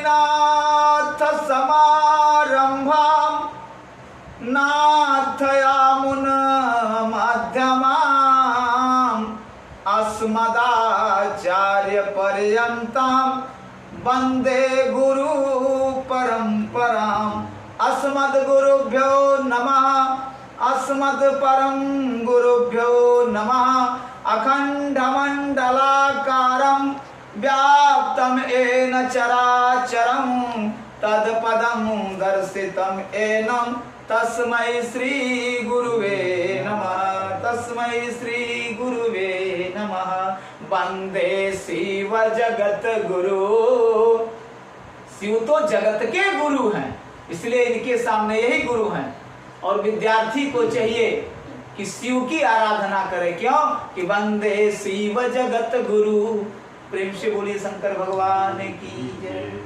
बद्रीनाथ समारंभां नाथयामुन मध्यमाम् अस्मदाचार्य पर्यन्तां वन्दे गुरु परम्पराम्। अस्मद्गुरुभ्यो नमः। अस्मत्परं गुरुभ्यो नमः। अखण्डमण्डलाकारं व्याप्तं येन चराचरं तत्पदं दर्शितं येन तस्मै श्री गुरुवे नमः। तस्मै श्री गुरुवे नमः। वंदे शिव जगत गुरु। शिव तो जगत के गुरु हैं, इसलिए इनके सामने यही गुरु हैं। और विद्यार्थी को चाहिए कि शिव की आराधना करे। क्यों? कि वंदे शिव जगत गुरु। प्रेम से बोलिए शंकर भगवान की जय।